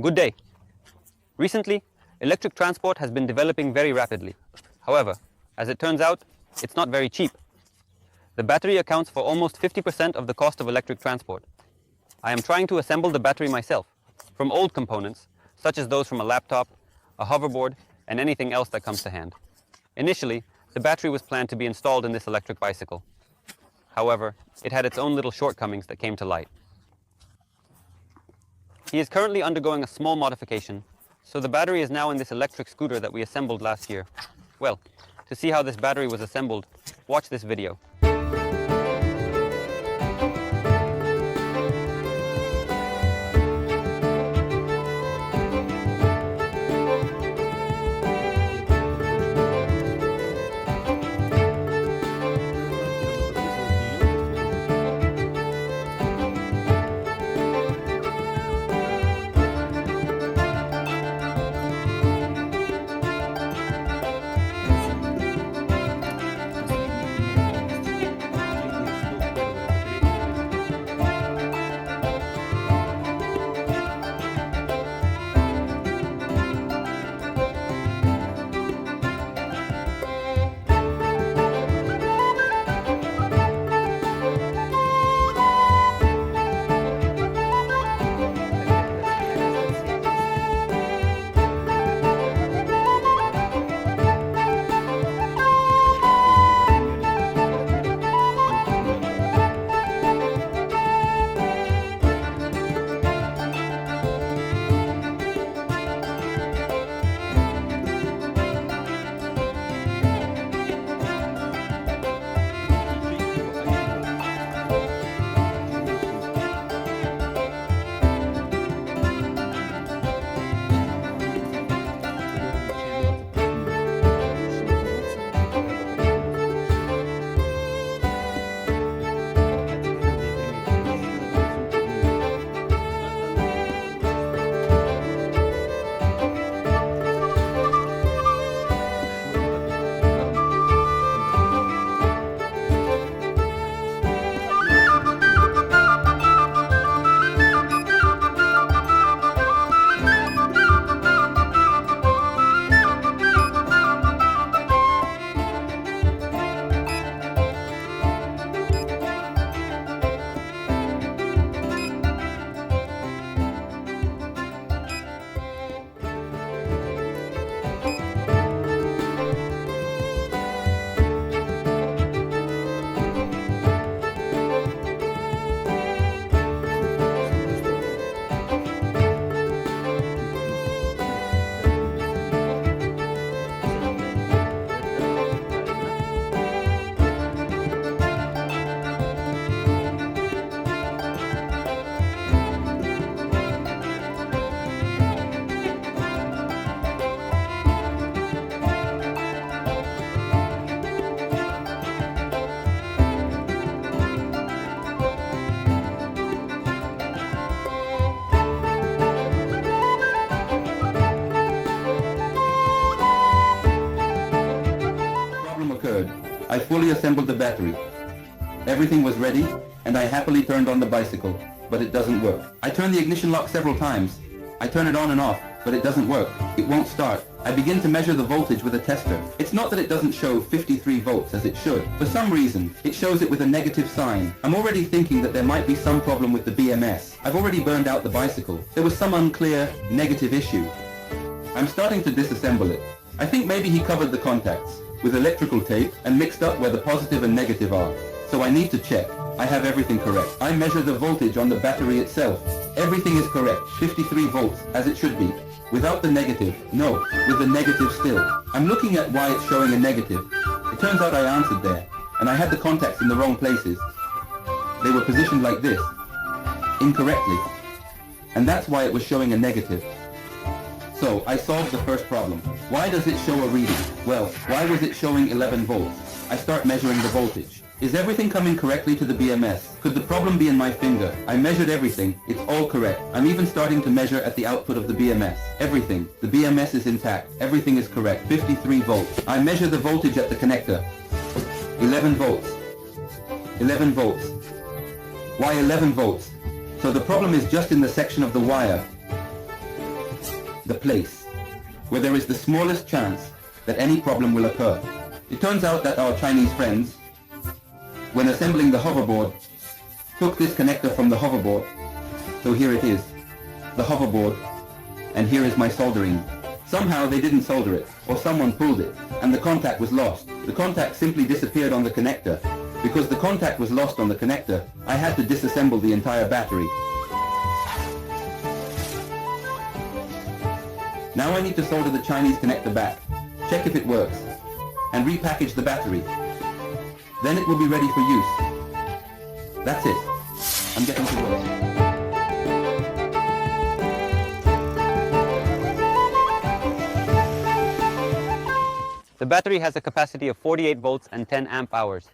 Good day. Recently, electric transport has been developing very rapidly. However, as it turns out, it's not very cheap. The battery accounts for almost 50% of the cost of electric transport. I am trying to assemble the battery myself, from old components, such as those from a laptop, a hoverboard, and anything else that comes to hand. Initially, the battery was planned to be installed in this electric bicycle. However, it had its own little shortcomings that came to light. He is currently undergoing a small modification, so the battery is now in this electric scooter that we assembled last year. Well, to see how this battery was assembled, watch this video. I fully assembled the battery. Everything was ready, and I happily turned on the bicycle, but it doesn't work. I turn the ignition lock several times. I turn it on and off, but it doesn't work. It won't start. I begin to measure the voltage with a tester. It's not that it doesn't show 53 volts as it should. For some reason, it shows it with a negative sign. I'm already thinking that there might be some problem with the BMS. I've already burned out the bicycle. There was some unclear negative issue. I'm starting to disassemble it. I think maybe he covered the contacts with electrical tape and mixed up where the positive and negative are. So I need to check. I have everything correct. I measure the voltage on the battery itself. Everything is correct. 53 volts, as it should be. Without the negative. No, with the negative still. I'm looking at why it's showing a negative. It turns out I answered there, and I had the contacts in the wrong places. They were positioned like this, incorrectly. And that's why it was showing a negative. So, I solved the first problem. Why does it show a reading? Well, why was it showing 11 volts? I start measuring the voltage. Is everything coming correctly to the BMS? Could the problem be in my finger? I measured everything. It's all correct. I'm even starting to measure at the output of the BMS. Everything. The BMS is intact. Everything is correct. 53 volts. I measure the voltage at the connector. 11 volts. 11 volts. Why 11 volts? So the problem is just in the section of the wire. the place, where there is the smallest chance that any problem will occur. It turns out that our Chinese friends, when assembling the hoverboard, took this connector from the hoverboard, so here it is, the hoverboard, and here is my soldering. Somehow they didn't solder it, or someone pulled it, and the contact was lost. The contact simply disappeared on the connector. Because the contact was lost on the connector, I had to disassemble the entire battery. Now I need to solder the Chinese connector back, check if it works, and repackage the battery. Then it will be ready for use. That's it. I'm getting to work. The battery has a capacity of 48 volts and 10 amp hours.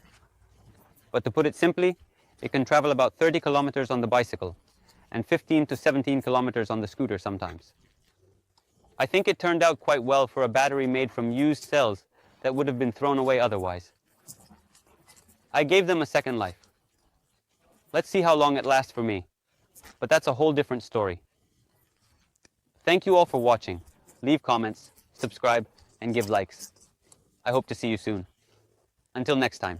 But to put it simply, it can travel about 30 kilometers on the bicycle and 15 to 17 kilometers on the scooter sometimes. I think it turned out quite well for a battery made from used cells that would have been thrown away otherwise. I gave them a second life. Let's see how long it lasts for me, but that's a whole different story. Thank you all for watching. Leave comments, subscribe, and give likes. I hope to see you soon. Until next time.